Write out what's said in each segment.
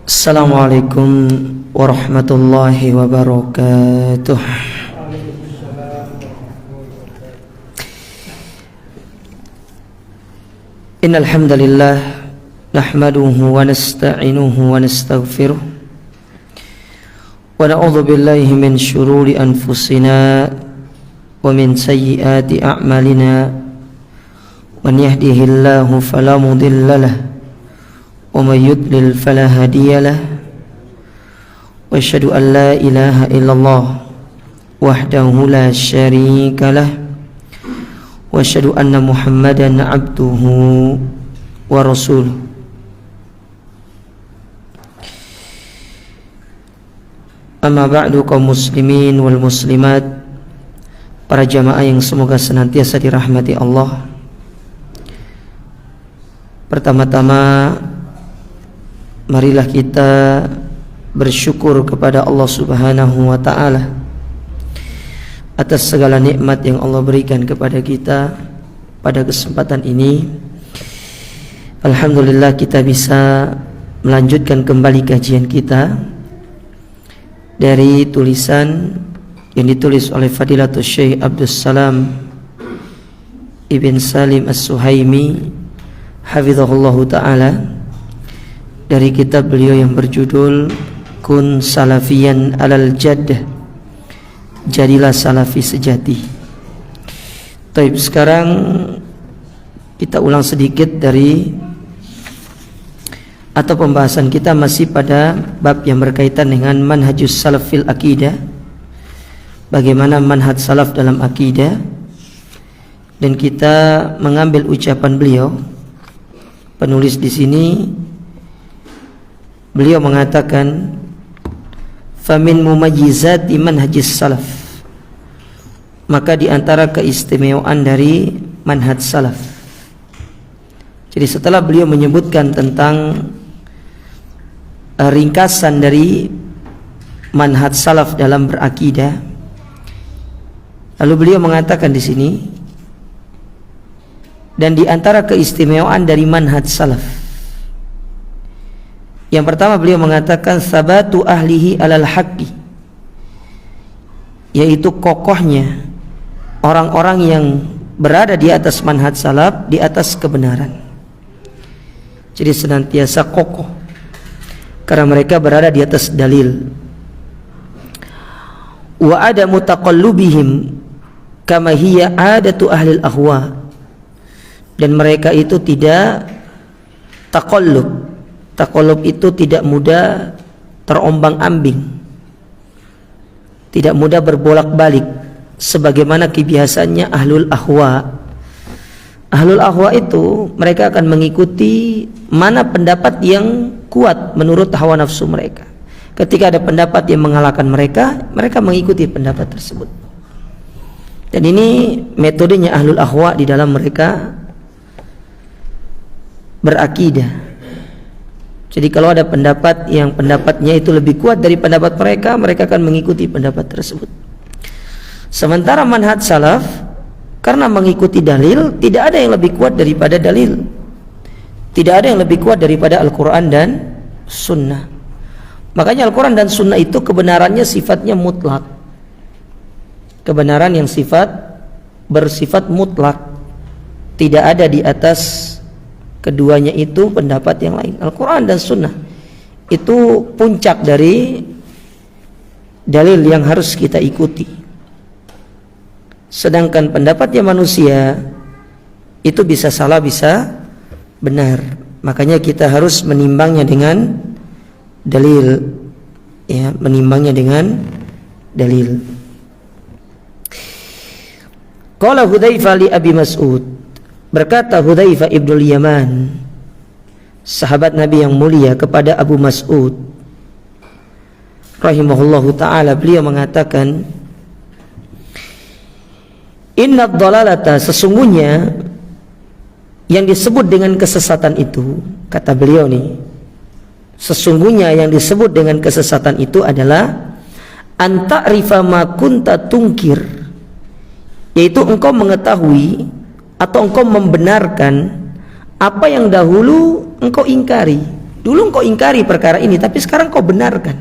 Assalamualaikum warahmatullahi wabarakatuh. Innal hamdalillah nahmaduhu wa nasta'inuhu wa nastaghfiruh wa na'udzu billahi min shururi anfusina wa min sayyiati a'malina. Man yahdihillahu fala mudilla lahu wa may yudlil fala hadiya lahu. Wa asyhadu an la ilaha illallah wahdahu la syarika lahu wa asyhadu anna Muhammadan abduhu wa rasuluh. Amma ba'du, kaum muslimin wal muslimat, para jamaah yang semoga senantiasa dirahmati Allah. Pertama-tama marilah kita bersyukur kepada Allah Subhanahu wa ta'ala atas segala nikmat yang Allah berikan kepada kita pada kesempatan ini. Alhamdulillah kita bisa melanjutkan kembali kajian kita dari tulisan yang ditulis oleh Fadilatul Syekh Abdul Salam Ibn Salim As-Suhaimi hafizahullahu ta'ala, dari kitab beliau yang berjudul Kun Salafiyan Alal Jaddah, jadilah salafi sejati. Taib, sekarang kita ulang sedikit dari atau pembahasan kita masih pada bab yang berkaitan dengan manhajus salaf fil akidah, bagaimana manhaj salaf dalam akidah. Dan kita mengambil ucapan beliau, penulis di sini. Beliau mengatakan, famin mumayyizati manhajis salaf, maka di antara keistimewaan dari manhaj salaf. Jadi setelah beliau menyebutkan tentang ringkasan dari manhaj salaf dalam berakidah, lalu beliau mengatakan di sini, dan di antara keistimewaan dari manhaj salaf, yang pertama beliau mengatakan sabatu ahlihi alal haqqi, yaitu kokohnya orang-orang yang berada di atas manhaj salaf, di atas kebenaran. Jadi senantiasa kokoh karena mereka berada di atas dalil. Wa ada mutaqallubihim kama hiya adatu ahlil ahwa, dan mereka itu tidak taqallub. Taqallub itu tidak mudah terombang-ambing, tidak mudah berbolak-balik sebagaimana kebiasaannya ahlul ahwa. Ahlul ahwa itu mereka akan mengikuti mana pendapat yang kuat menurut hawa nafsu mereka. Ketika ada pendapat yang mengalahkan mereka, mereka mengikuti pendapat tersebut. Dan ini metodenya ahlul ahwa di dalam mereka berakidah. Jadi kalau ada pendapat yang pendapatnya itu lebih kuat dari pendapat mereka, mereka akan mengikuti pendapat tersebut. Sementara manhaj salaf, karena mengikuti dalil, tidak ada yang lebih kuat daripada dalil, tidak ada yang lebih kuat daripada Al-Quran dan Sunnah. Makanya Al-Quran dan Sunnah itu kebenarannya sifatnya mutlak, kebenaran yang bersifat mutlak, tidak ada di atas keduanya itu pendapat yang lain. Al-Quran dan Sunnah itu puncak dari dalil yang harus kita ikuti. Sedangkan pendapatnya manusia itu bisa salah, bisa benar. Makanya kita harus menimbangnya dengan dalil, ya, menimbangnya dengan dalil. Qala Hudzaifah li Abi Mas'ud, berkata Hudzaifah ibnul Yaman, sahabat Nabi yang mulia, kepada Abu Mas'ud rahimahullahu ta'ala, beliau mengatakan, inna dhalalata, sesungguhnya yang disebut dengan kesesatan itu, kata beliau nih, sesungguhnya yang disebut dengan kesesatan itu adalah anta'rifa ma kunta tungkir, yaitu engkau mengetahui atau engkau membenarkan apa yang dahulu engkau ingkari. Dulu engkau ingkari perkara ini, tapi sekarang kau benarkan.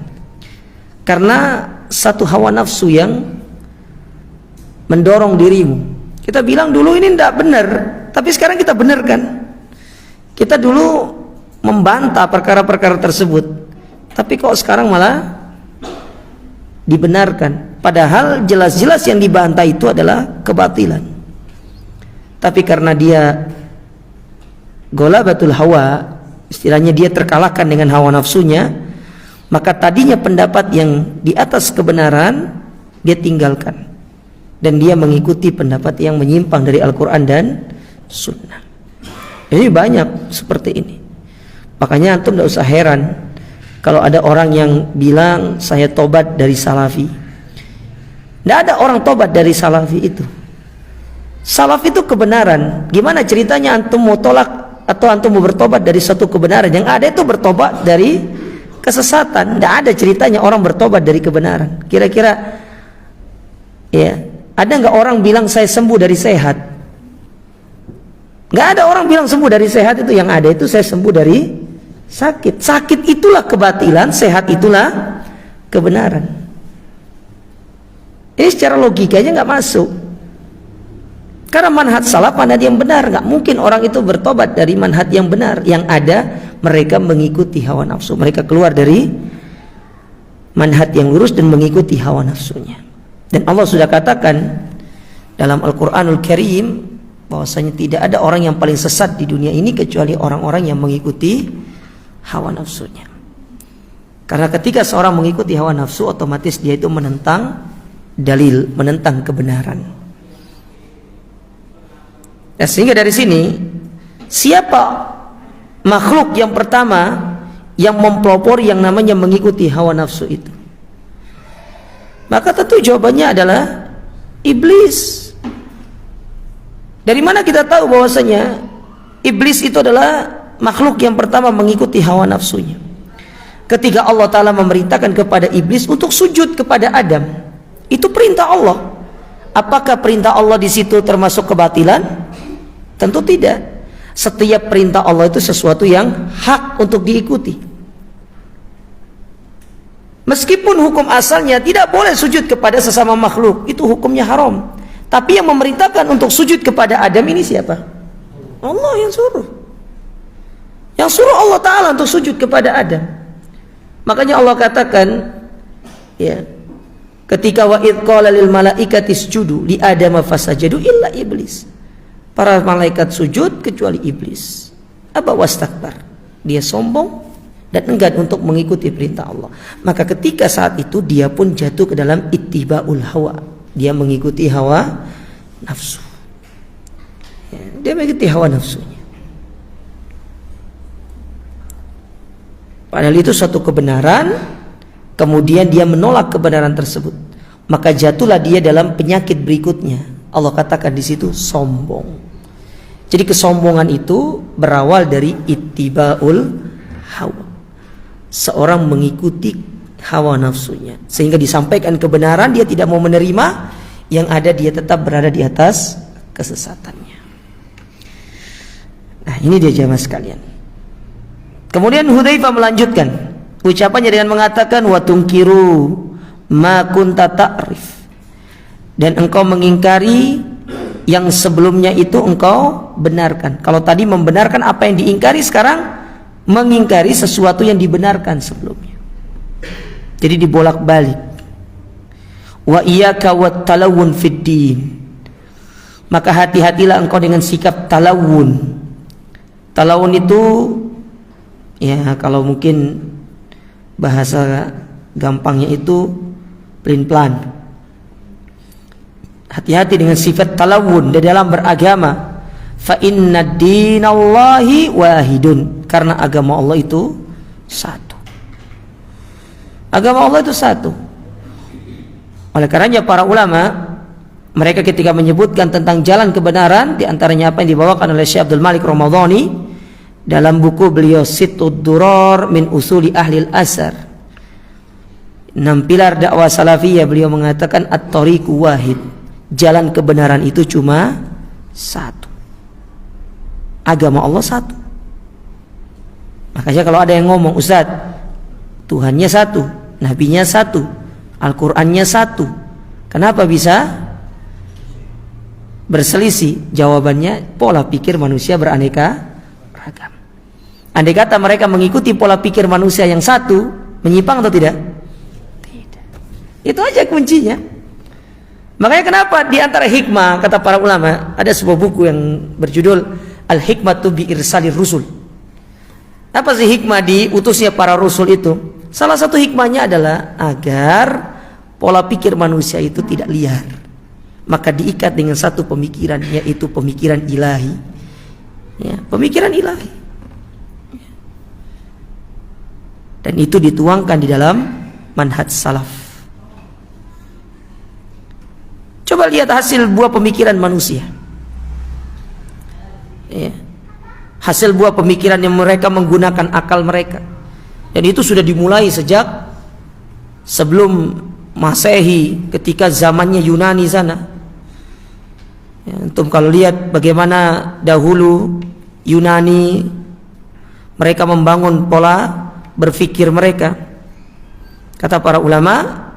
Karena satu hawa nafsu yang mendorong dirimu. Kita bilang dulu ini tidak benar, tapi sekarang kita benarkan. Kita dulu membantah perkara-perkara tersebut, tapi kok sekarang malah dibenarkan. Padahal jelas-jelas yang dibantah itu adalah kebatilan. Tapi karena dia golabatul hawa, istilahnya dia terkalahkan dengan hawa nafsunya, maka tadinya pendapat yang di atas kebenaran dia tinggalkan, dan dia mengikuti pendapat yang menyimpang dari Al-Quran dan Sunnah. Ini banyak seperti ini. Makanya antum tidak usah heran kalau ada orang yang bilang saya tobat dari salafi. Tidak ada orang tobat dari salafi itu. Salaf itu kebenaran. Gimana ceritanya antum mau tolak atau antum mau bertobat dari satu kebenaran? Yang ada itu bertobat dari kesesatan. Tidak ada ceritanya orang bertobat dari kebenaran. Kira-kira ya, ada nggak orang bilang saya sembuh dari sehat? Nggak ada orang bilang sembuh dari sehat itu. Yang ada itu saya sembuh dari sakit. Sakit itulah kebatilan, sehat itulah kebenaran. Ini secara logikanya nggak masuk. Karena manhaj salaf manhaj yang benar, nggak mungkin orang itu bertobat dari manhaj yang benar. Yang ada mereka mengikuti hawa nafsu. Mereka keluar dari manhaj yang lurus dan mengikuti hawa nafsunya. Dan Allah sudah katakan dalam Al-Quranul Karim bahwasanya tidak ada orang yang paling sesat di dunia ini kecuali orang-orang yang mengikuti hawa nafsunya. Karena ketika seorang mengikuti hawa nafsu, otomatis dia itu menentang dalil, menentang kebenaran. Nah, sehingga dari sini, siapa makhluk yang pertama yang mempelopori yang namanya mengikuti hawa nafsu itu? Maka tentu jawabannya adalah iblis. Dari mana kita tahu bahwasanya iblis itu adalah makhluk yang pertama mengikuti hawa nafsunya? Ketika Allah Ta'ala memerintahkan kepada iblis untuk sujud kepada Adam, itu perintah Allah. Apakah perintah Allah di situ termasuk kebatilan? Tentu tidak. Setiap perintah Allah itu sesuatu yang hak untuk diikuti. Meskipun hukum asalnya tidak boleh sujud kepada sesama makhluk, itu hukumnya haram. Tapi yang memerintahkan untuk sujud kepada Adam ini siapa? Allah yang suruh. Yang suruh Allah Ta'ala untuk sujud kepada Adam. Makanya Allah katakan, ya, ketika wa idh qala lil malaikati isjudu li adama fasajadu illa iblis. Para malaikat sujud kecuali iblis. Aba wastakbar. Dia sombong dan enggan untuk mengikuti perintah Allah. Maka ketika saat itu dia pun jatuh ke dalam ittiba'ul hawa. Dia mengikuti hawa nafsu. Ya, dia mengikuti hawa nafsunya. Padahal itu suatu kebenaran, kemudian dia menolak kebenaran tersebut. Maka jatuhlah dia dalam penyakit berikutnya. Allah katakan di situ sombong. Jadi kesombongan itu berawal dari ittiba'ul hawa. Seorang mengikuti hawa nafsunya, sehingga disampaikan kebenaran dia tidak mau menerima, yang ada dia tetap berada di atas kesesatannya. Nah, ini dia jamaah sekalian. Kemudian Hudzaifah melanjutkan ucapannya dengan mengatakan wa tunkiru ma kunta ta'rif, dan engkau mengingkari yang sebelumnya itu engkau benarkan. Kalau tadi membenarkan apa yang diingkari, sekarang mengingkari sesuatu yang dibenarkan sebelumnya. Jadi dibolak-balik. Wa iyyaka wat talawun fid din. Maka hati-hatilah engkau dengan sikap talawun. Talawun itu ya kalau mungkin bahasa gampangnya itu pelin-pelan. Hati-hati dengan sifat talawun di dalam beragama. Fa inna dinallahi wahidun. Karena agama Allah itu satu. Agama Allah itu satu. Oleh karenanya para ulama, mereka ketika menyebutkan tentang jalan kebenaran, di antaranya apa yang dibawakan oleh Syekh Abdul Malik Ramadhani dalam buku beliau Sittud Durar min Usuli Ahlil Asar, 6 pilar dakwah salafiyah, beliau mengatakan at-tariqu wahid. Jalan kebenaran itu cuma satu. Agama Allah satu. Makanya kalau ada yang ngomong, Ustaz, Tuhannya satu, Nabinya satu, Al-Qur'annya satu, kenapa bisa berselisih? Jawabannya, pola pikir manusia beraneka ragam. Andai kata mereka mengikuti pola pikir manusia yang satu, menyimpang atau tidak? Tidak. Itu aja kuncinya. Makanya kenapa di antara hikmah, kata para ulama, ada sebuah buku yang berjudul Al-Hikmatu bi Irsalir Rusul. Apa sih hikmah diutusnya para rasul itu? Salah satu hikmahnya adalah agar pola pikir manusia itu tidak liar, maka diikat dengan satu pemikiran, yaitu pemikiran ilahi. Ya, pemikiran ilahi. Dan itu dituangkan di dalam manhaj salaf. Coba lihat hasil buah pemikiran manusia. Ya. Hasil buah pemikiran yang mereka menggunakan akal mereka. Dan itu sudah dimulai sejak sebelum Masehi, ketika zamannya Yunani sana. Ya, antum kalau lihat bagaimana dahulu Yunani, mereka membangun pola berpikir mereka. Kata para ulama,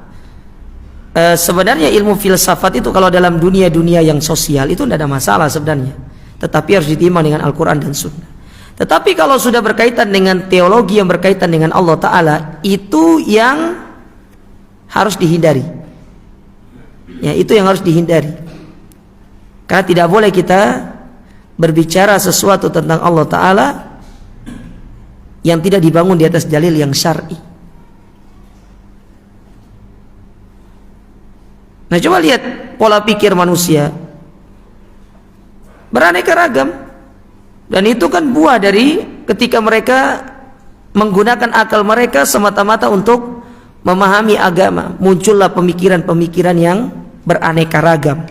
sebenarnya ilmu filsafat itu kalau dalam dunia yang sosial itu tidak ada masalah sebenarnya, tetapi harus ditimbang dengan Al-Quran dan Sunnah. Tetapi kalau sudah berkaitan dengan teologi yang berkaitan dengan Allah Ta'ala, itu yang harus dihindari. Ya, itu yang harus dihindari. Karena tidak boleh kita berbicara sesuatu tentang Allah Ta'ala yang tidak dibangun di atas dalil yang syar'i. Nah, coba lihat pola pikir manusia beraneka ragam. Dan itu kan buah dari ketika mereka menggunakan akal mereka semata-mata untuk memahami agama, muncullah pemikiran-pemikiran yang beraneka ragam.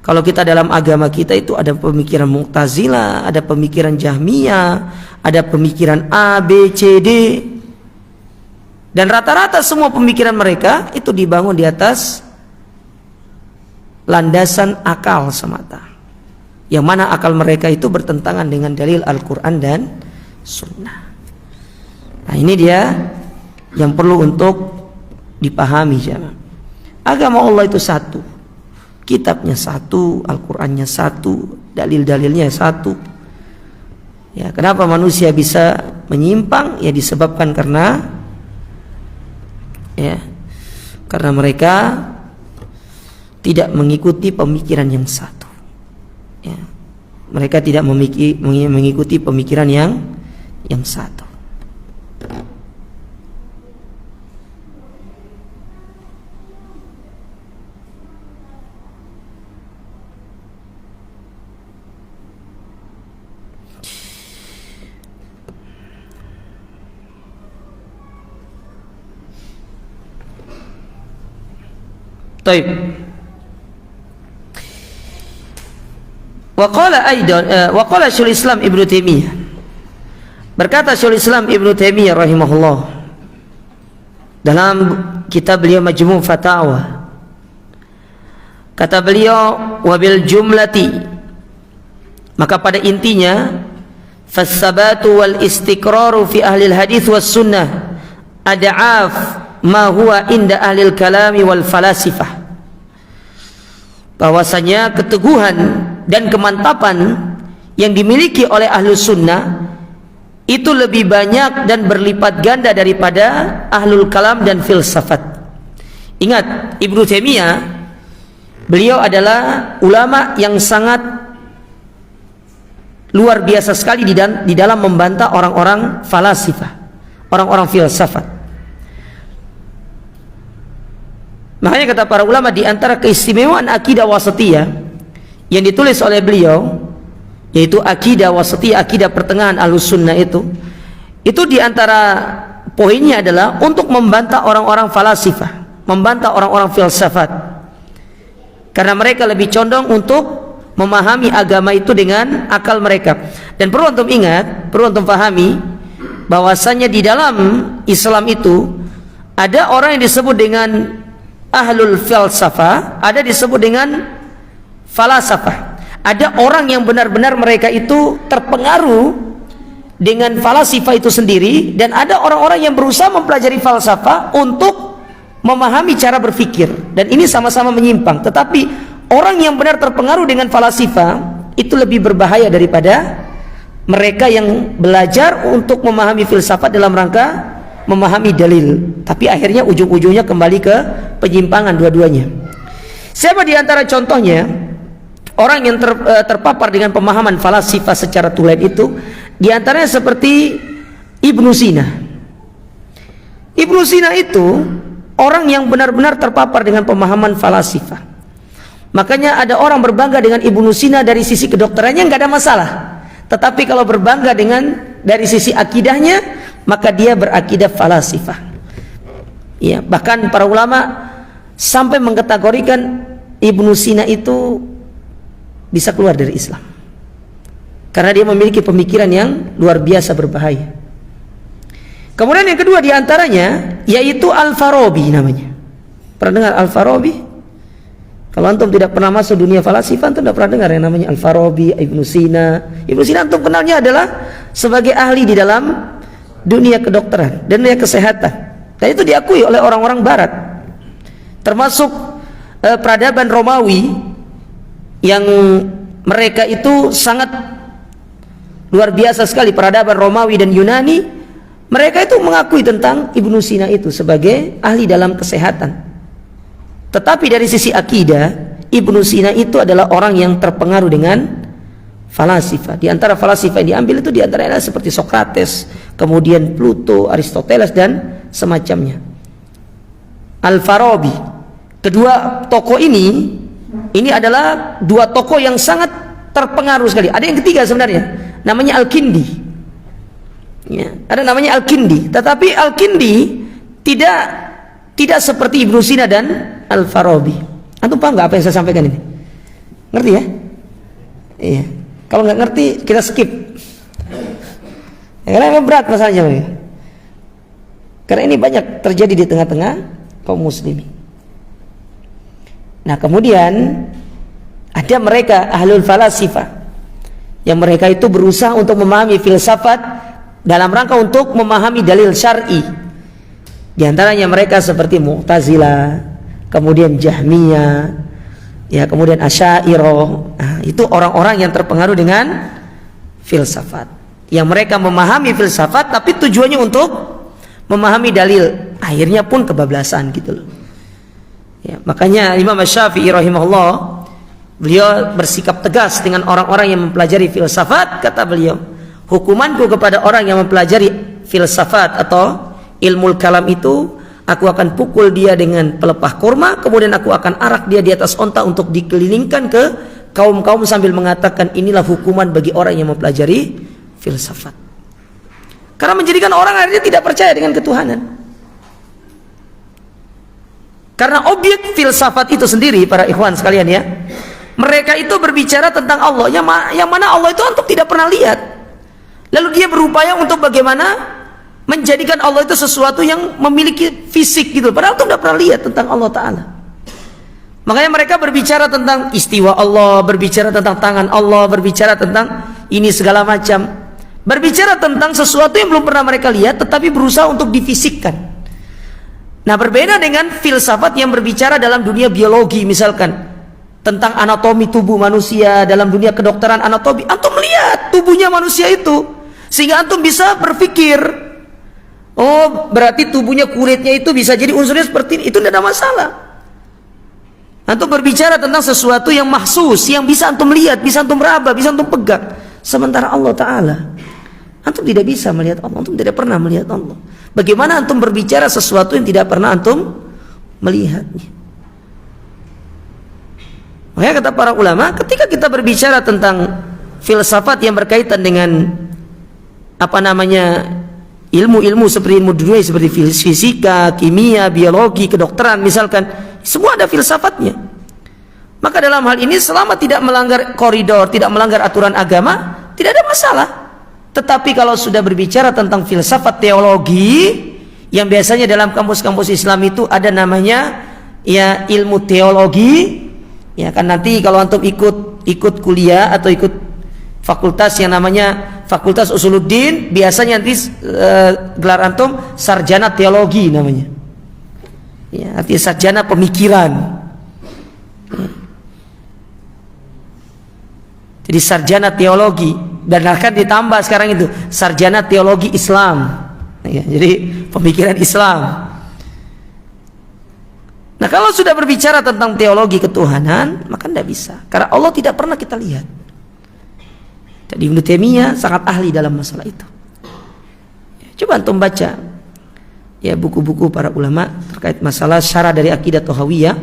Kalau kita dalam agama kita itu ada pemikiran Mu'tazilah, ada pemikiran Jahmiyah, ada pemikiran A, B, C, D. Dan rata-rata semua pemikiran mereka itu dibangun di atas landasan akal semata, yang mana akal mereka itu bertentangan dengan dalil Al-Quran dan Sunnah. Nah, ini dia yang perlu untuk dipahami, jemaah. Agama Allah itu satu, kitabnya satu, Al-Qurannya satu, dalil-dalilnya satu. Ya, kenapa manusia bisa menyimpang? Ya, disebabkan karena mereka tidak mengikuti pemikiran yang satu. Ya, mereka tidak mengikuti pemikiran yang satu. Taib. Waqala Syaikhul Islam Ibnu Taimiyah, berkata Syaikhul Islam Ibnu Taimiyah rahimahullah dalam kitab beliau Majmu' Fatawa, kata beliau, wabil jumlati, maka pada intinya, fas-sabatu wal istiqraru fi ahli hadits was sunnah ad'af ma huwa inda ahli kalami wal falasifah, bahwasanya keteguhan dan kemantapan yang dimiliki oleh ahlus sunnah itu lebih banyak dan berlipat ganda daripada ahlul kalam dan filsafat. Ingat, Ibnu Taimiyah, beliau adalah ulama yang sangat luar biasa sekali di dalam membantah orang-orang falasifah, orang-orang filsafat. Makanya kata para ulama, di antara keistimewaan akidah wasatiyah yang ditulis oleh beliau, yaitu akidah wasatiyah, akidah pertengahan ahlus sunnah, itu di antara poinnya adalah untuk membantah orang-orang falasifah, membantah orang-orang filsafat, karena mereka lebih condong untuk memahami agama itu dengan akal mereka. Dan perlu antum ingat, perlu antum pahami bahwasanya di dalam Islam itu ada orang yang disebut dengan ahlul falsafah, ada disebut dengan falasafah. Ada orang yang benar-benar mereka itu terpengaruh dengan falasifah itu sendiri, dan ada orang-orang yang berusaha mempelajari falsafah untuk memahami cara berpikir, dan ini sama-sama menyimpang. Tetapi orang yang benar terpengaruh dengan falasifah itu lebih berbahaya daripada mereka yang belajar untuk memahami filsafat dalam rangka memahami dalil, tapi akhirnya ujung-ujungnya kembali ke penyimpangan dua-duanya. Siapa di antara contohnya orang yang terpapar dengan pemahaman falasifah secara tulen itu? Di antaranya seperti Ibnu Sina. Ibnu Sina itu orang yang benar-benar terpapar dengan pemahaman falasifah. Makanya ada orang berbangga dengan Ibnu Sina dari sisi kedokterannya, nggak ada masalah. Tetapi kalau berbangga dengan dari sisi akidahnya, maka dia berakidah falasifah. Ya, bahkan para ulama sampai mengkategorikan Ibnu Sina itu bisa keluar dari Islam, karena dia memiliki pemikiran yang luar biasa berbahaya. Kemudian yang kedua diantaranya yaitu Al-Farabi namanya. Pernah dengar Al-Farabi? Kalau antum tidak pernah masuk dunia falasifah, antum tidak pernah dengar yang namanya Al-Farabi, Ibnu Sina. Ibnu Sina antum kenalnya adalah sebagai ahli di dalam dunia kedokteran dan dunia kesehatan, dan itu diakui oleh orang-orang barat, termasuk peradaban Romawi yang mereka itu sangat luar biasa sekali. Peradaban Romawi dan Yunani, mereka itu mengakui tentang Ibnu Sina itu sebagai ahli dalam kesehatan. Tetapi dari sisi akidah, Ibnu Sina itu adalah orang yang terpengaruh dengan falasifah. Di antara falasifah yang diambil itu di antaranya seperti Sokrates, kemudian Pluto, Aristoteles dan semacamnya. Al-Farabi. Kedua tokoh ini adalah dua tokoh yang sangat terpengaruh sekali. Ada yang ketiga sebenarnya, namanya Al-Kindi. Ya, ada namanya Al-Kindi. Tetapi Al-Kindi tidak seperti Ibnu Sina dan Al-Farabi. Antum paham nggak apa yang saya sampaikan ini? Ngerti ya? Iya. Kalau nggak ngerti kita skip. Ya, karena memang berat masalahnya. Karena ini banyak terjadi di tengah-tengah kaum muslimin. Nah, kemudian ada mereka ahlul falasifah yang mereka itu berusaha untuk memahami filsafat dalam rangka untuk memahami dalil syar'i. Di antaranya mereka seperti Mu'tazilah, kemudian Jahmiyah, ya, kemudian Asy'ariyah. Nah, itu orang-orang yang terpengaruh dengan filsafat, yang mereka memahami filsafat tapi tujuannya untuk memahami dalil, akhirnya pun kebablasan gitu loh. Ya, makanya Imam Syafi'i rahimahullah, beliau bersikap tegas dengan orang-orang yang mempelajari filsafat. Kata beliau, hukumanku kepada orang yang mempelajari filsafat atau ilmu kalam itu, aku akan pukul dia dengan pelepah kurma, kemudian aku akan arak dia di atas onta untuk dikelilingkan ke kaum-kaum sambil mengatakan inilah hukuman bagi orang yang mempelajari filsafat. Karena menjadikan orang akhirnya tidak percaya dengan ketuhanan. Karena objek filsafat itu sendiri, para ikhwan sekalian ya, mereka itu berbicara tentang Allah yang mana Allah itu antum tidak pernah lihat. Lalu dia berupaya untuk bagaimana menjadikan Allah itu sesuatu yang memiliki fisik gitu, padahal antum tidak pernah lihat tentang Allah Ta'ala. Makanya mereka berbicara tentang istiwa Allah, berbicara tentang tangan Allah, berbicara tentang ini segala macam, berbicara tentang sesuatu yang belum pernah mereka lihat tetapi berusaha untuk difisikkan. Nah, berbeda dengan filsafat yang berbicara dalam dunia biologi, misalkan tentang anatomi tubuh manusia, dalam dunia kedokteran anatomi, antum melihat tubuhnya manusia itu sehingga antum bisa berpikir, oh berarti tubuhnya, kulitnya itu bisa jadi unsurnya seperti ini, itu tidak ada masalah. Antum berbicara tentang sesuatu yang mahsus, yang bisa antum lihat, bisa antum raba, bisa antum pegang. Sementara Allah Ta'ala, antum tidak bisa melihat Allah, antum tidak pernah melihat Allah. Bagaimana antum berbicara sesuatu yang tidak pernah antum melihatnya? Makanya kata para ulama, ketika kita berbicara tentang filsafat yang berkaitan dengan ilmu-ilmu seperti ilmu dunia, seperti fisika, kimia, biologi, kedokteran misalkan, semua ada filsafatnya. Maka dalam hal ini selama tidak melanggar koridor, tidak melanggar aturan agama, tidak ada masalah. Tetapi kalau sudah berbicara tentang filsafat teologi, yang biasanya dalam kampus-kampus Islam itu ada namanya ya ilmu teologi, ya kan, nanti kalau antum ikut kuliah atau ikut fakultas yang namanya Fakultas Usuluddin, biasanya nanti gelar antum sarjana teologi namanya. Ya, artinya sarjana pemikiran. Jadi sarjana teologi, dan akan ditambah sekarang itu sarjana teologi Islam. Ya, jadi pemikiran Islam. Nah, kalau sudah berbicara tentang teologi ketuhanan, maka tidak bisa, karena Allah tidak pernah kita lihat. Jadi Ibnu Taimiyah sangat ahli dalam masalah itu. Coba antum baca ya buku-buku para ulama terkait masalah syarah dari akidah Tahawiyah,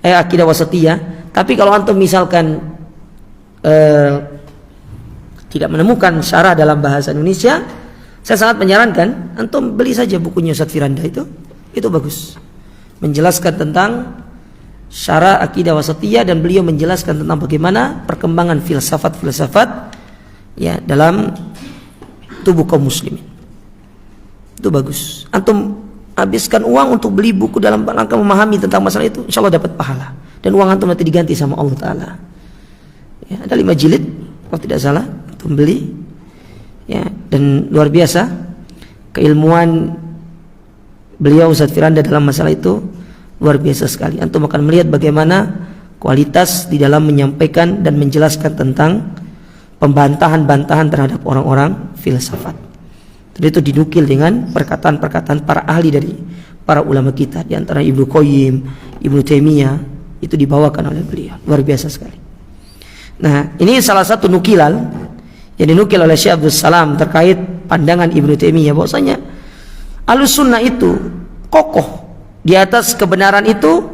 akidah Wasatiyah. Tapi kalau antum misalkan tidak menemukan syarah dalam bahasa Indonesia, saya sangat menyarankan antum beli saja bukunya Ustaz Firanda, itu bagus, menjelaskan tentang syarah akidah Wasatiyah, dan beliau menjelaskan tentang bagaimana perkembangan filsafat ya dalam tubuh kaum muslimin. Itu bagus. Antum habiskan uang untuk beli buku dalam rangka memahami tentang masalah itu, insya Allah dapat pahala, dan uang antum nanti diganti sama Allah Ta'ala. Ya, ada 5 jilid kalau tidak salah, antum beli ya, dan luar biasa keilmuan beliau Ustaz Firanda dalam masalah itu luar biasa sekali. Antum akan melihat bagaimana kualitas di dalam menyampaikan dan menjelaskan tentang pembantahan-bantahan terhadap orang-orang filsafat. Dan itu dinukil dengan perkataan-perkataan para ahli dari para ulama kita, di antara Ibnu Qayyim, Ibnu Taimiyah, itu dibawakan oleh beliau. Luar biasa sekali. Nah, ini salah satu nukilan yang dinukil oleh Syekh Abdul Salam terkait pandangan Ibnu Taimiyah, bahwasanya Ahlussunnah itu kokoh di atas kebenaran itu,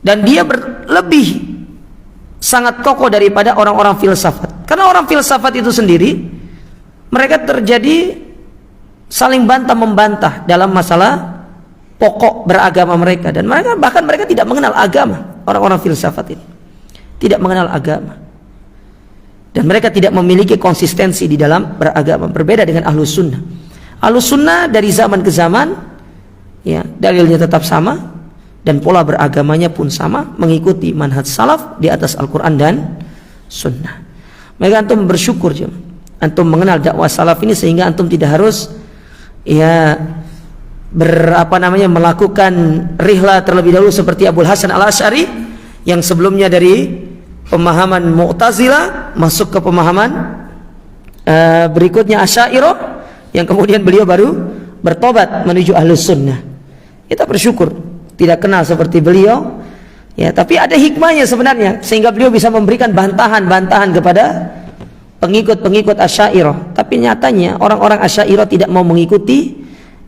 dan dia lebih sangat kokoh daripada orang-orang filsafat. Karena orang filsafat itu sendiri, mereka terjadi saling bantah-membantah dalam masalah pokok beragama mereka, dan bahkan mereka tidak mengenal agama. Orang-orang filsafat ini tidak mengenal agama, dan mereka tidak memiliki konsistensi di dalam beragama. Berbeda dengan Ahlus Sunnah. Ahlus Sunnah dari zaman ke zaman ya, dalilnya tetap sama, dan pola beragamanya pun sama, mengikuti manhaj salaf di atas Al-Quran dan Sunnah. Maka antum bersyukur, antum mengenal dakwah salaf ini, sehingga antum tidak harus ya melakukan rihlah terlebih dahulu seperti Abul Hasan Al-Asy'ari, yang sebelumnya dari pemahaman Mu'tazilah masuk ke pemahaman berikutnya Asy'ariyah, yang kemudian beliau baru bertobat menuju Ahlus Sunnah. Kita bersyukur tidak kenal seperti beliau ya, tapi ada hikmahnya sebenarnya, sehingga beliau bisa memberikan bantahan-bantahan kepada pengikut-pengikut Asy'ariyah. Tapi nyatanya orang-orang Asy'ariyah tidak mau mengikuti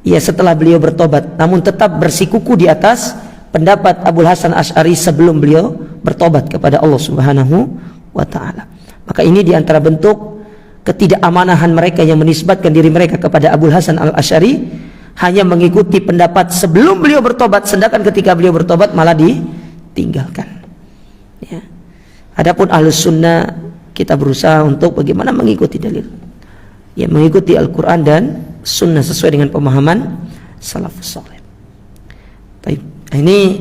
ya setelah beliau bertobat, namun tetap bersikuku di atas pendapat Abul Hasan Asy'ari sebelum beliau bertobat kepada Allah Subhanahu wa taala. Maka ini diantara bentuk ketidakαμanahan mereka yang menisbatkan diri mereka kepada Abul Hasan Al-Asy'ari, hanya mengikuti pendapat sebelum beliau bertobat, sedangkan ketika beliau bertobat malah ditinggalkan ya. Adapun Ahlus Sunnah, kita berusaha untuk bagaimana mengikuti dalil ya, mengikuti Al-Quran dan Sunnah sesuai dengan pemahaman salafus saleh. Baik, ini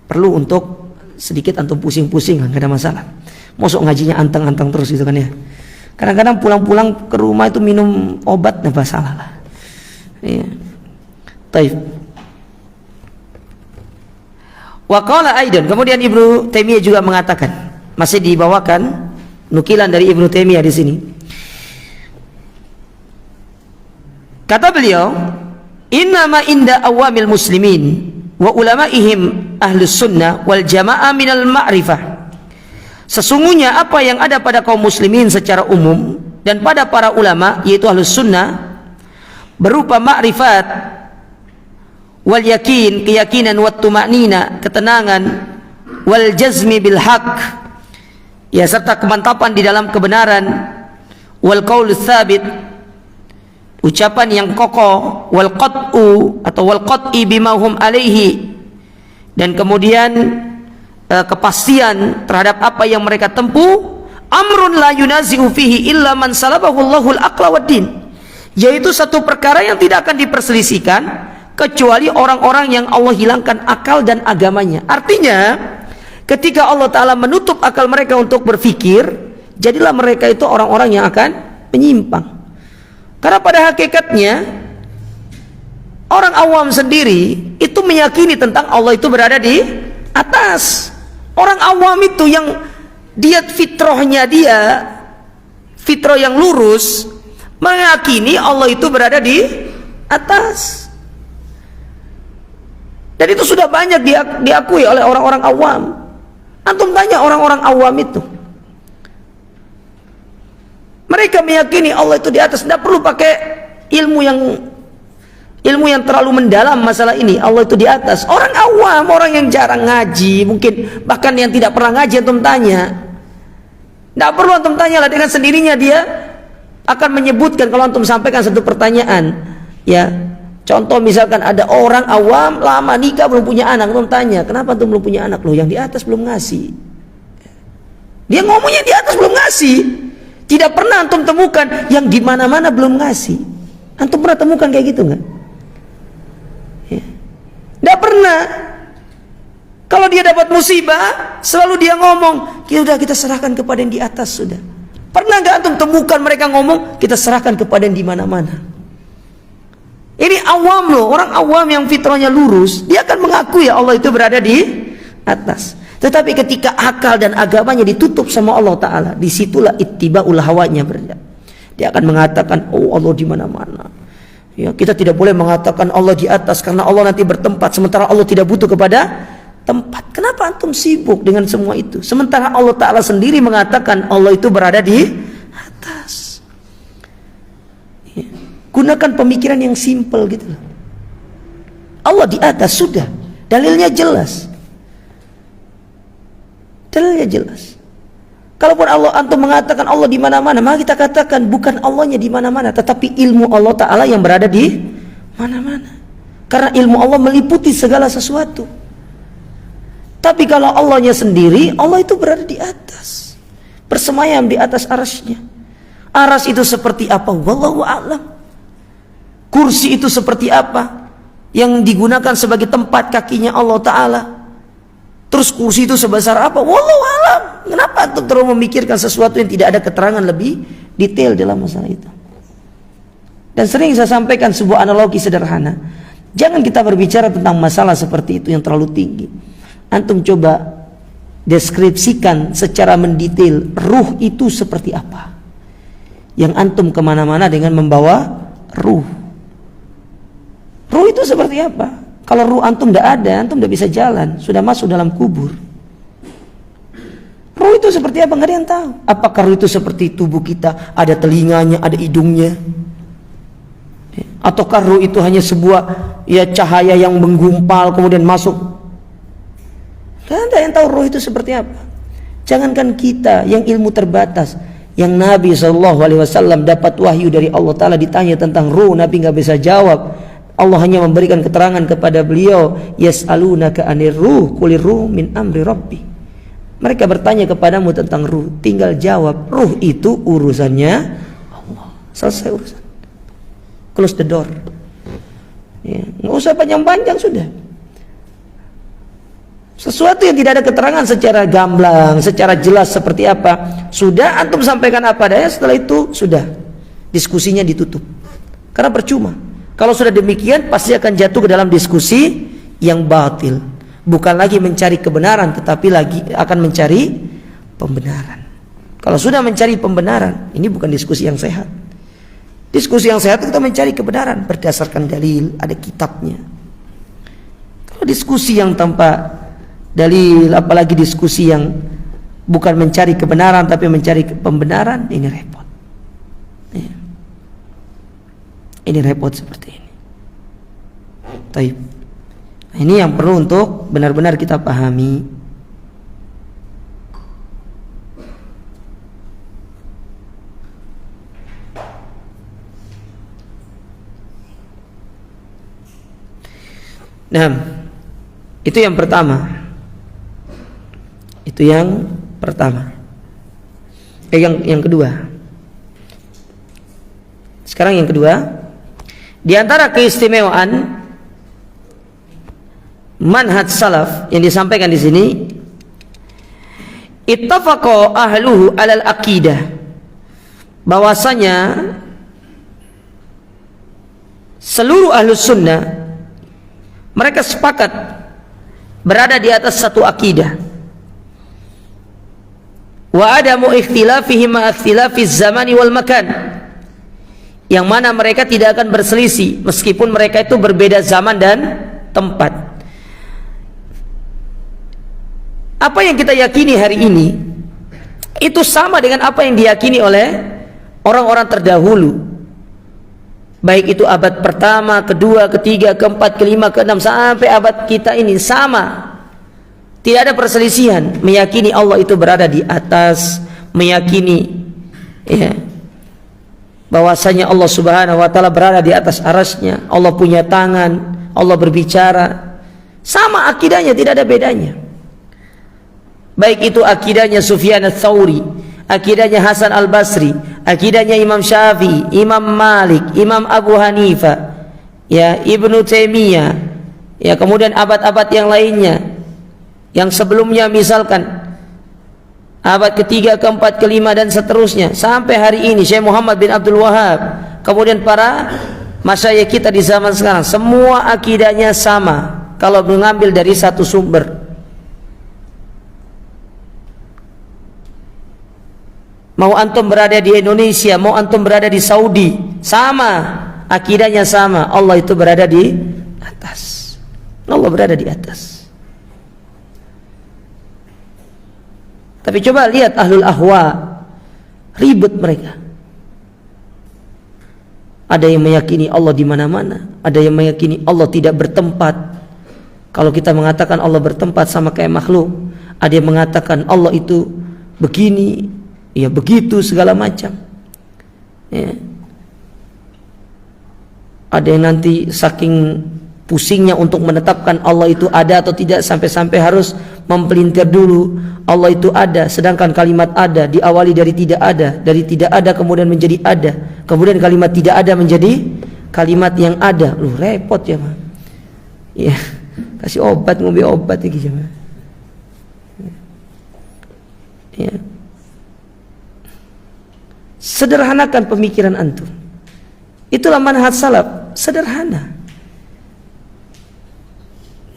perlu untuk sedikit antum pusing-pusing, nggak ada masalah. Mosok ngajinya anteng-anteng terus gitu kan ya. Kadang-kadang pulang-pulang ke rumah itu minum obat, nggak masalah lah. Ya. Taib. Wa qala aidan, kemudian Ibnu Taimiyah juga mengatakan, masih dibawakan nukilan dari Ibnu Taimiyah di sini. Kata beliau, innama inda awamil muslimin wa ulamaihim ahlus sunnah wal jamaah minal ma'rifah. Sesungguhnya apa yang ada pada kaum muslimin secara umum dan pada para ulama, yaitu ahlus sunnah, berupa ma'rifat wal yakin, keyakinan, wat tuma'nina, ketenangan, wal jazmi bil haq, ya, serta kemantapan di dalam kebenaran, wal qaul tsabit, ucapan yang kokoh, wal qat'u atau wal qat'i bima hum alaihi, dan kemudian kepastian terhadap apa yang mereka tempuh, amrun la yunazi'u fihi illa man salabahu Allahul aqla wad din, yaitu satu perkara yang tidak akan diperselisihkan kecuali orang-orang yang Allah hilangkan akal dan agamanya. Artinya ketika Allah Ta'ala menutup akal mereka untuk berfikir, jadilah mereka itu orang-orang yang akan menyimpang. Karena pada hakikatnya orang awam sendiri itu meyakini tentang Allah itu berada di atas. Orang awam itu yang dia fitrahnya fitrah yang lurus, meyakini Allah itu berada di atas. Dan itu sudah banyak diakui oleh orang-orang awam. Antum tanya orang-orang awam itu, mereka meyakini Allah itu di atas. Tidak perlu pakai ilmu yang terlalu mendalam masalah ini. Allah itu di atas. Orang awam, orang yang jarang ngaji, mungkin bahkan yang tidak pernah ngaji, antum tanya. Tidak perlu antum tanya lah, dengan sendirinya dia akan menyebutkan. Kalau antum sampaikan satu pertanyaan, ya, contoh misalkan ada orang awam lama nikah belum punya anak, antum tanya, kenapa antum belum punya anak? Loh, yang di atas belum ngasih. Dia ngomongnya di atas belum ngasih. Tidak pernah antum temukan yang di mana-mana belum ngasih. Antum pernah temukan kayak gitu nggak? Ya. Tidak pernah. Kalau dia dapat musibah, selalu dia ngomong, sudah kita serahkan kepada yang di atas sudah. Pernah nggak antum temukan mereka ngomong, kita serahkan kepada yang di mana-mana? Ini awam loh, orang awam yang fitrahnya lurus, dia akan mengakui ya Allah itu berada di atas. Tetapi ketika akal dan agamanya ditutup sama Allah Ta'ala, disitulah ittiba'ul hawanya berada. Dia akan mengatakan, oh Allah di mana-mana. Ya, kita tidak boleh mengatakan Allah di atas, karena Allah nanti bertempat, sementara Allah tidak butuh kepada tempat. Kenapa antum sibuk dengan semua itu? Sementara Allah Ta'ala sendiri mengatakan Allah itu berada di atas. Ya. Gunakan pemikiran yang simpel gitu loh. Allah di atas sudah, dalilnya jelas. Dalilnya jelas. Kalaupun antum mengatakan Allah di mana-mana, maka kita katakan bukan Allahnya di mana-mana, tetapi ilmu Allah Ta'ala yang berada di mana-mana. Karena ilmu Allah meliputi segala sesuatu. Tapi kalau Allahnya sendiri, Allah itu berada di atas, bersemayam di atas arasnya. Aras itu seperti apa? Wallahu a'lam. Kursi itu seperti apa? Yang digunakan sebagai tempat kakinya Allah Ta'ala. Terus kursi itu sebesar apa? Wallahu a'lam. Kenapa antum terus memikirkan sesuatu yang tidak ada keterangan lebih detail dalam masalah itu? Dan sering saya sampaikan sebuah analogi sederhana. Jangan kita berbicara tentang masalah seperti itu yang terlalu tinggi. Antum coba deskripsikan secara mendetail ruh itu seperti apa. Yang antum kemana-mana dengan membawa ruh. Ruh itu seperti apa? Kalau ruh antum tidak ada, antum tidak bisa jalan, sudah masuk dalam kubur. Ruh itu seperti apa? Nggak ada yang tahu. Apakah ruh itu seperti tubuh kita, ada telinganya, ada hidungnya? Ataukah ruh itu hanya sebuah cahaya yang menggumpal kemudian masuk? Nggak ada yang tahu ruh itu seperti apa. Jangankan kita yang ilmu terbatas, yang Nabi SAW dapat wahyu dari Allah Ta'ala, ditanya tentang ruh, Nabi nggak bisa jawab. Allah hanya memberikan keterangan kepada beliau, yas'alunaka 'anir ruh qulir ruh min amri rabbi. Mereka bertanya kepadamu tentang ruh, tinggal jawab, ruh itu urusannya Allah. Selesai urusan. Close the door. Ya, nggak usah panjang-panjang sudah. Sesuatu yang tidak ada keterangan secara gamblang, secara jelas seperti apa, sudah antum sampaikan apa adanya, setelah itu sudah diskusinya ditutup. Karena percuma. Kalau sudah demikian pasti akan jatuh ke dalam diskusi yang batil. Bukan lagi mencari kebenaran, tetapi lagi akan mencari pembenaran. Kalau sudah mencari pembenaran, ini bukan diskusi yang sehat. Diskusi yang sehat kita mencari kebenaran berdasarkan dalil, ada kitabnya. Kalau diskusi yang tanpa dalil, apalagi diskusi yang bukan mencari kebenaran tapi mencari pembenaran, ini repot. Ya. Ini repot seperti ini. Taib. Ini yang perlu untuk benar-benar kita pahami. Nah, itu yang pertama. Itu yang pertama. Yang kedua. Sekarang yang kedua. Di antara keistimewaan manhaj salaf yang disampaikan di sini, ittafaqa ahluhu alal aqidah, bahwasanya seluruh ahlus sunnah mereka sepakat berada di atas satu akidah. Wa adamu ikhtilafihim ma ikhtilafiz zamani wal makan, yang mana mereka tidak akan berselisih meskipun mereka itu berbeda zaman dan tempat. Apa yang kita yakini hari ini itu sama dengan apa yang diyakini oleh orang-orang terdahulu, baik itu abad pertama, kedua, ketiga, keempat, kelima, keenam sampai abad kita ini sama. Tidak ada perselisihan, meyakini Allah itu berada di atas, meyakini bahwasanya Allah Subhanahu wa taala berada di atas arasy-Nya, Allah punya tangan, Allah berbicara. Sama akidahnya, tidak ada bedanya. Baik itu akidahnya Sufyan ats-Tsauri, akidahnya Hasan al-Basri, akidahnya Imam Syafi'i, Imam Malik, Imam Abu Hanifah, Ibnu Taimiyah, kemudian abad-abad yang lainnya, yang sebelumnya misalkan abad ketiga, keempat, kelima dan seterusnya sampai hari ini Syekh Muhammad bin Abdul Wahhab, kemudian para masyayikh kita di zaman sekarang, semua akidahnya sama kalau mengambil dari satu sumber. Mau antum berada di Indonesia, mau antum berada di Saudi, sama akidahnya sama, Allah itu berada di atas. Allah berada di atas. Tapi coba lihat ahlul ahwa, ribet mereka. Ada yang meyakini Allah di mana-mana, ada yang meyakini Allah tidak bertempat. Kalau kita mengatakan Allah bertempat sama kayak makhluk, ada yang mengatakan Allah itu begini, begitu segala macam. Ada yang nanti saking pusingnya untuk menetapkan Allah itu ada atau tidak, sampai-sampai harus mempelintir dulu Allah itu ada, sedangkan kalimat ada diawali dari tidak ada, dari tidak ada kemudian menjadi ada, kemudian kalimat tidak ada menjadi kalimat yang ada. Lu repot ya, Mas. Kasih obat, ngopi obat iki ya. Sederhanakan pemikiran antum. Itulah manhaj salaf, sederhana.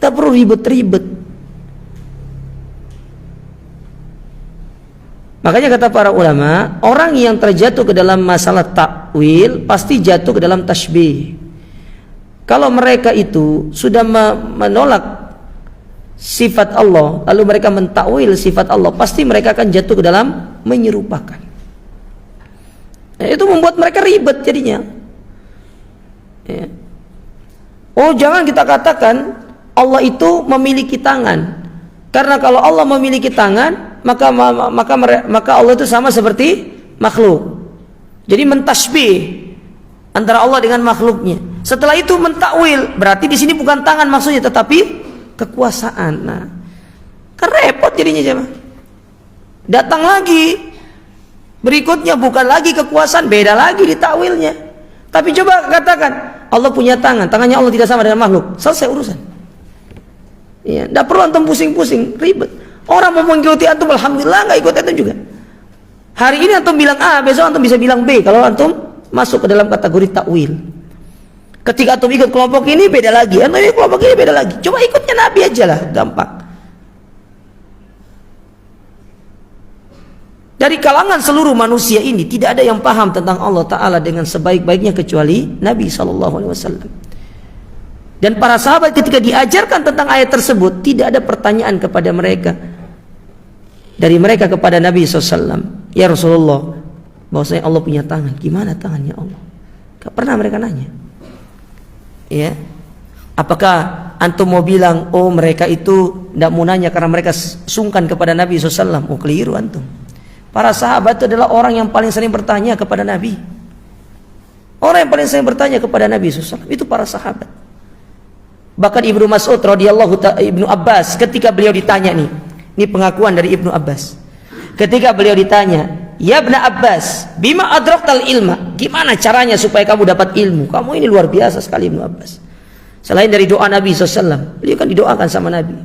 Tak perlu ribet-ribet. Makanya kata para ulama, orang yang terjatuh ke dalam masalah takwil pasti jatuh ke dalam tasybih. Kalau mereka itu sudah menolak sifat Allah, lalu mereka mentakwil sifat Allah, pasti mereka akan jatuh ke dalam menyerupakan. Itu membuat mereka ribet jadinya. Oh, jangan kita katakan Allah itu memiliki tangan, karena kalau Allah memiliki tangan maka Allah itu sama seperti makhluk. Jadi mentasbih antara Allah dengan makhluknya. Setelah itu mentakwil, berarti di sini bukan tangan maksudnya, tetapi kekuasaan. Nah, kan repot jadinya jemaah. Datang lagi berikutnya bukan lagi kekuasaan, beda lagi ditakwilnya. Tapi coba katakan Allah punya tangan, tangannya Allah tidak sama dengan makhluk, selesai urusan. Tidak perlu antum pusing-pusing, ribet. Orang mau mengikuti antum, alhamdulillah nggak ikut antum juga. Hari ini antum bilang A, besok antum bisa bilang B. Kalau antum masuk ke dalam kategori takwil. Ketika antum ikut kelompok ini beda lagi, antum ikut kelompok ini beda lagi. Coba ikutnya Nabi aja lah, gampang. Dari kalangan seluruh manusia ini tidak ada yang paham tentang Allah Ta'ala dengan sebaik-baiknya kecuali Nabi SAW. Dan para sahabat ketika diajarkan tentang ayat tersebut, tidak ada pertanyaan kepada mereka, dari mereka kepada Nabi SAW, ya Rasulullah, bahwasanya Allah punya tangan, gimana tangannya Allah? Gak pernah mereka nanya. Apakah antum mau bilang, oh mereka itu tidak mau nanya karena mereka sungkan kepada Nabi SAW? Oh, keliru antum. Para sahabat itu adalah orang yang paling sering bertanya kepada Nabi. Orang yang paling sering bertanya kepada Nabi SAW itu para sahabat. Bahkan Ibnu Mas'ud radhiyallahu Ibnu Abbas, ketika beliau ditanya nih, ini pengakuan dari Ibnu Abbas. Ketika beliau ditanya, "Ya Ibnu Abbas, bima adraktal ilma?" Gimana caranya supaya kamu dapat ilmu? Kamu ini luar biasa sekali Ibnu Abbas. Selain dari doa Nabi SAW, beliau kan didoakan sama Nabi.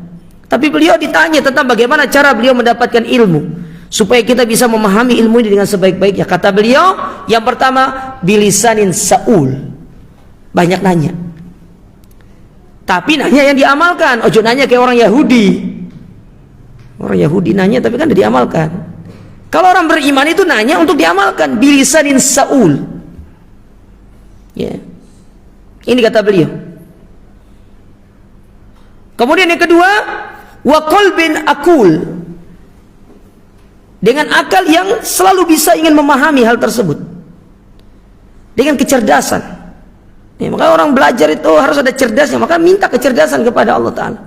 Tapi beliau ditanya tentang bagaimana cara beliau mendapatkan ilmu supaya kita bisa memahami ilmu ini dengan sebaik-baiknya. Kata beliau, yang pertama, bilisanin saul. Banyak nanya. Tapi nanya yang diamalkan. Ojo nanya kayak orang Yahudi. Orang Yahudi nanya tapi kan tidak diamalkan. Kalau orang beriman itu nanya untuk diamalkan. Bilisanin saul. Ya. Ini kata beliau. Kemudian yang kedua, wa qalbin akul. Dengan akal yang selalu bisa ingin memahami hal tersebut. Dengan kecerdasan. Ya, maka orang belajar itu harus ada cerdasnya. Maka minta kecerdasan kepada Allah Ta'ala.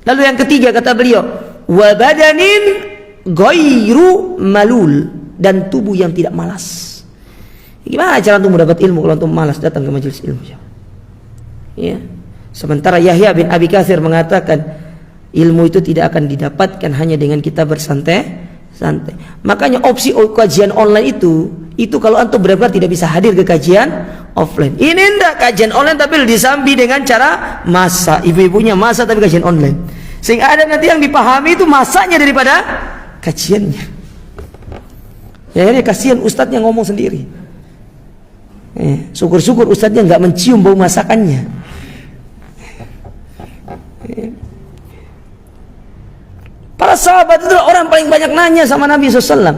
Lalu yang ketiga kata beliau, wa badanin ghairu malul. Dan tubuh yang tidak malas. Gimana cara untuk mendapat ilmu kalau untuk malas datang ke majelis ilmu? Ya. Sementara Yahya bin Abi Katsir mengatakan, ilmu itu tidak akan didapatkan hanya dengan kita bersantai-santai. Makanya opsi kajian online itu kalau antum benar-benar tidak bisa hadir ke kajian offline. Ini enggak kajian online tapi disambi dengan cara masak. Ibu-ibunya masak tapi kajian online. Sehingga ada nanti yang dipahami itu masaknya daripada kajiannya. Ya ini kasihan ustadznya ngomong sendiri. Syukur-syukur ustadznya nggak mencium bau masakannya. Para sahabat itu orang paling banyak nanya sama Nabi SAW.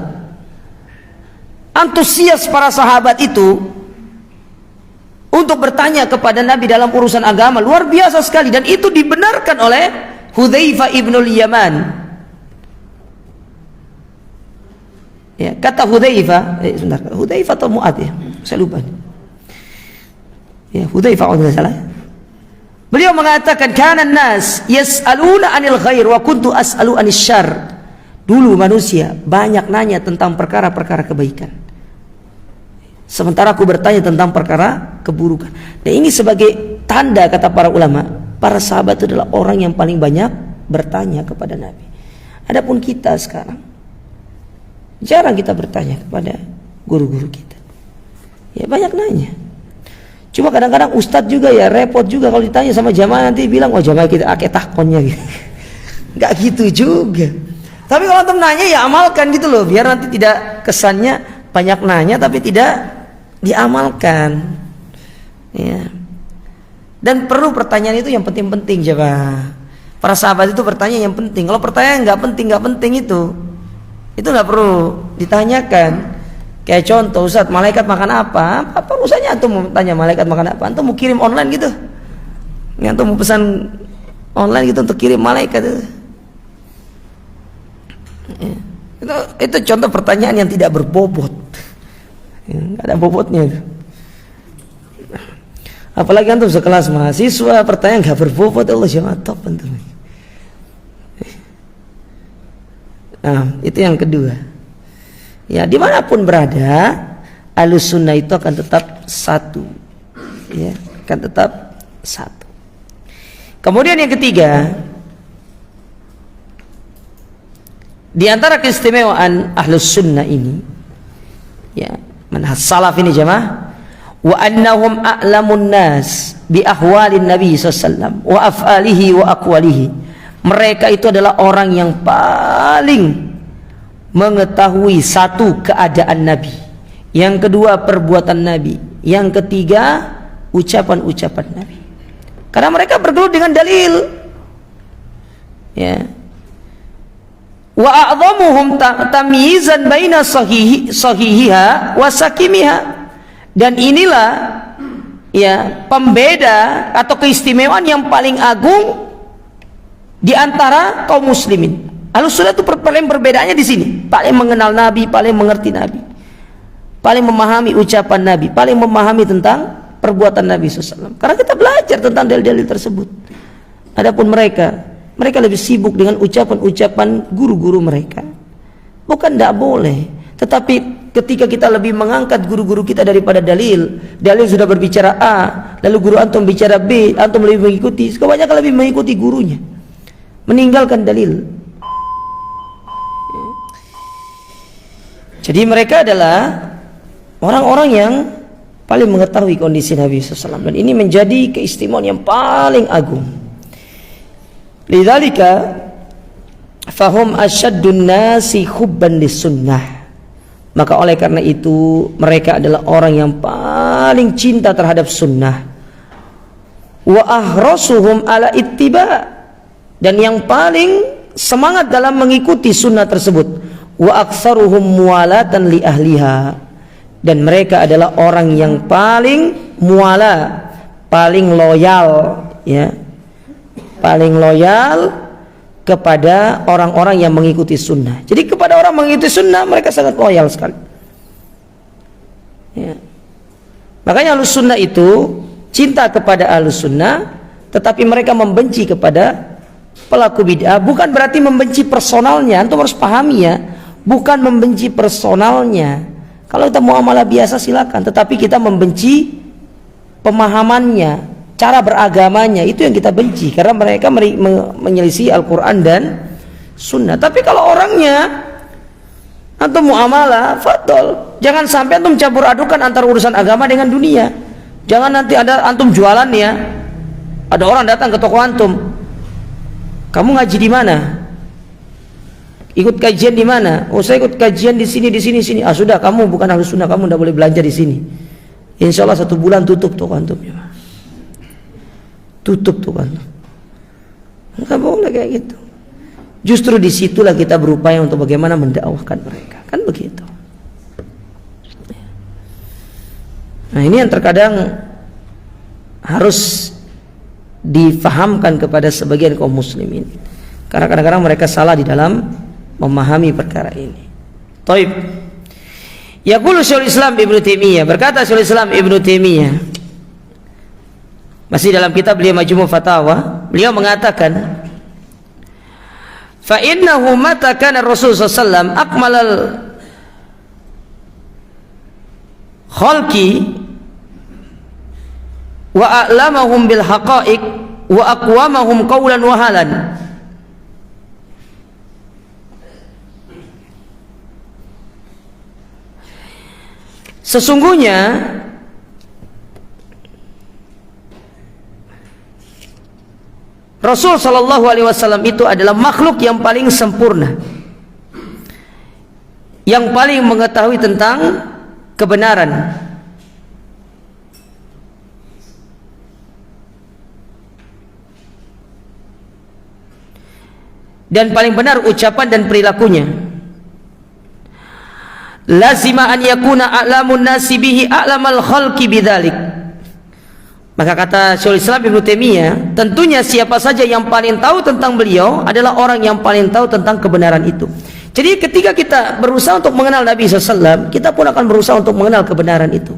Antusias para sahabat itu untuk bertanya kepada Nabi dalam urusan agama luar biasa sekali, dan itu dibenarkan oleh Hudzaifah ibnul Yaman. Ya, kata Hudzaifah, sebentar, Hudzaifah atau Mu'adz ya? Saya lupa. Ya, Hudzaifah kalau tidak salah. Beliau mengatakan, kana nas yas'aluna 'anil khair wa kuntu as'alu 'anis syarr. Dulu manusia banyak nanya tentang perkara-perkara kebaikan, sementara aku bertanya tentang perkara keburukan. Dan ini sebagai tanda, kata para ulama, para sahabat itu adalah orang yang paling banyak bertanya kepada Nabi. Adapun kita sekarang jarang kita bertanya kepada guru-guru kita. Ya banyak nanya. Cuma kadang-kadang ustadz juga ya repot juga kalau ditanya sama jamaah, nanti bilang oh jamaah kita akeh tahkonnya gitu. Nggak gitu juga. Tapi kalau antum nanya ya amalkan gitu loh, biar nanti tidak kesannya banyak nanya tapi tidak diamalkan. Ya. Dan perlu pertanyaan itu yang penting-penting coba. Para sahabat itu bertanya yang penting. Kalau pertanyaan nggak penting itu nggak perlu ditanyakan. Kayak contoh, Ustaz, malaikat makan apa? Apa urusannya antum mau tanya malaikat makan apa? Antum mau kirim online gitu? Antum mau pesan online gitu untuk kirim malaikat itu? Ya. Itu contoh pertanyaan yang tidak berbobot. Ya, nggak ada bobotnya itu. Apalagi antum sekelas mahasiswa, pertanyaan nggak berbobot, Allah jamaah top antum. Nah, itu yang kedua. Ya, dimanapun berada, Ahlus Sunnah itu akan tetap satu. Ya, akan tetap satu. Kemudian yang ketiga, di antara keistimewaan Ahlus Sunnah ini, ya, manhaj salaf ini jemaah, wa annahum a'lamun nas bi ahwalin Nabi sallallahu wa af'alihi wa aqwalihi. Mereka itu adalah orang yang paling mengetahui satu, keadaan Nabi, yang kedua perbuatan Nabi, yang ketiga ucapan-ucapan Nabi. Karena mereka bergelut dengan dalil. Ya. Wa a'dhamuhum tamyizan baina sahihiha wa sakimiha. Dan inilah ya pembeda atau keistimewaan yang paling agung di antara kaum muslimin. Ahlus Sunnah itu paling perbedaannya di sini, paling mengenal Nabi, paling mengerti Nabi, paling memahami ucapan Nabi, paling memahami tentang perbuatan Nabi SAW. Karena kita belajar tentang dalil-dalil tersebut. Adapun mereka lebih sibuk dengan ucapan-ucapan guru-guru mereka. Bukan tidak boleh, tetapi ketika kita lebih mengangkat guru-guru kita daripada dalil sudah berbicara A, lalu guru antum bicara B, antum lebih mengikuti, kebanyakan lebih mengikuti gurunya, meninggalkan dalil. Jadi mereka adalah orang-orang yang paling mengetahui kondisi Nabi SAW, dan ini menjadi keistimewaan yang paling agung. Lidzalika fahum asyaddun nasi hubban lis-sunnah. Maka oleh karena itu mereka adalah orang yang paling cinta terhadap sunnah. Wa ahrasuhum ala ittiba, dan yang paling semangat dalam mengikuti sunnah tersebut. Wa aktsaruhum muwalatan li ahliha, dan mereka adalah orang yang paling muwala, paling loyal, ya, paling loyal kepada orang-orang yang mengikuti sunnah. Jadi kepada orang mengikuti sunnah mereka sangat loyal sekali, ya. Makanya Ahlus Sunnah itu cinta kepada Ahlus Sunnah, tetapi mereka membenci kepada pelaku bid'ah. Bukan berarti membenci personalnya, antum harus pahami ya, bukan membenci personalnya. Kalau kita muamalah biasa silakan, tetapi kita membenci pemahamannya, cara beragamanya, itu yang kita benci, karena mereka menyelisih Al-Quran dan Sunnah. Tapi kalau orangnya antum muamalah, fadol, jangan sampai antum campur adukan antara urusan agama dengan dunia. Jangan nanti ada antum jualan ya, ada orang datang ke toko antum, kamu ngaji di mana? Ikut kajian di mana? Oh, saya ikut kajian di sini. Ah sudah, kamu bukan Ahlus Sunnah, kamu tidak boleh belanja di sini. Insya Allah 1 bulan tutup toko antum ya. Tutup tuh kan, nggak boleh kayak gitu. Justru disitulah kita berupaya untuk bagaimana mendakwahkan mereka, kan begitu. Nah ini yang terkadang harus difahamkan kepada sebagian kaum muslimin, karena kadang-kadang mereka salah di dalam memahami perkara ini. Taib. Yaqulu Syekhul Islam Ibnu Taimiyah, berkata Syekhul Islam Ibnu Taimiyah, masih dalam kitab beliau Majmu' Fatawa, beliau mengatakan, fa innahu mata kana Rasul sallallahu alaihi wasallam akmalal khalqi wa a'lamahum bil haqa'iq wa aqwamahum qawlan wa halan. Sesungguhnya Rasul sallallahu alaihi wasallam itu adalah makhluk yang paling sempurna, yang paling mengetahui tentang kebenaran, dan paling benar ucapan dan perilakunya. Lazima an yakuna a'lamun nasi bihi a'lamal khalqi bidzalik. Maka kata Syekhul Islam Ibnu Taimiyah, tentunya siapa saja yang paling tahu tentang beliau adalah orang yang paling tahu tentang kebenaran itu. Jadi ketika kita berusaha untuk mengenal Nabi SAW, kita pun akan berusaha untuk mengenal kebenaran itu.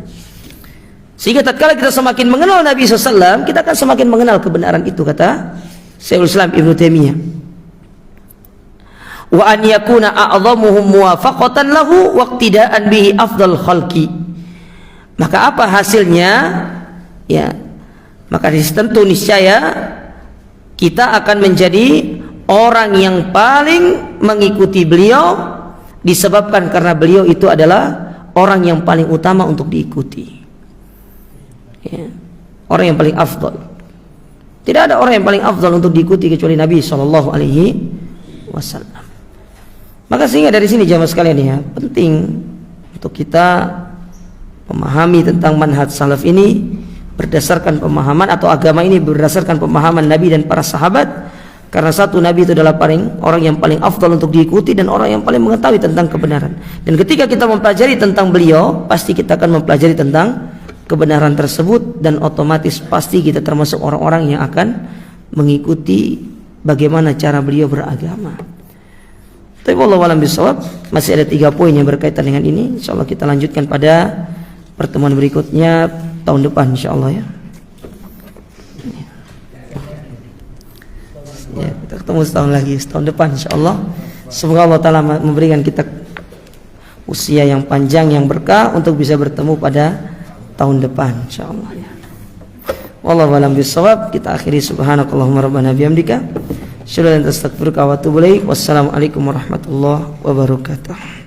Sehingga tatkala kita semakin mengenal Nabi SAW, kita akan semakin mengenal kebenaran itu, kata Syekhul Islam Ibnu Taimiyah. Wa an yakuna a'dhamuhum muwafaqatan lahu wa iqtida'an bihi afdal khalqi. Maka apa hasilnya? Ya, maka tentu niscaya kita akan menjadi orang yang paling mengikuti beliau, disebabkan karena beliau itu adalah orang yang paling utama untuk diikuti, ya, orang yang paling afdal. Tidak ada orang yang paling afdal untuk diikuti kecuali Nabi Shallallahu Alaihi Wasallam. Maka sehingga dari sini jamaah sekalian ya, penting untuk kita memahami tentang manhaj salaf ini berdasarkan pemahaman, atau agama ini berdasarkan pemahaman Nabi dan para sahabat. Karena satu, Nabi itu adalah orang yang paling afdal untuk diikuti dan orang yang paling mengetahui tentang kebenaran. Dan ketika kita mempelajari tentang beliau, pasti kita akan mempelajari tentang kebenaran tersebut, dan otomatis pasti kita termasuk orang-orang yang akan mengikuti bagaimana cara beliau beragama. Tapi wallahu a'lam bishawab, masih ada 3 poin yang berkaitan dengan ini. Insyaallah kita lanjutkan pada pertemuan berikutnya tahun depan insyaallah ya. Ya, kita ketemu setahun lagi, setahun depan insyaallah. Semoga Allah Ta'ala memberikan kita usia yang panjang, yang berkah untuk bisa bertemu pada tahun depan insyaallah ya. Wallahu a'lam bishawab. Kita akhiri subhanakallahumma rabbana bihamdika asyhadu an la ilaha illa anta astaghfiruka wa atubu ilaik. Wassalamualaikum warahmatullahi wabarakatuh.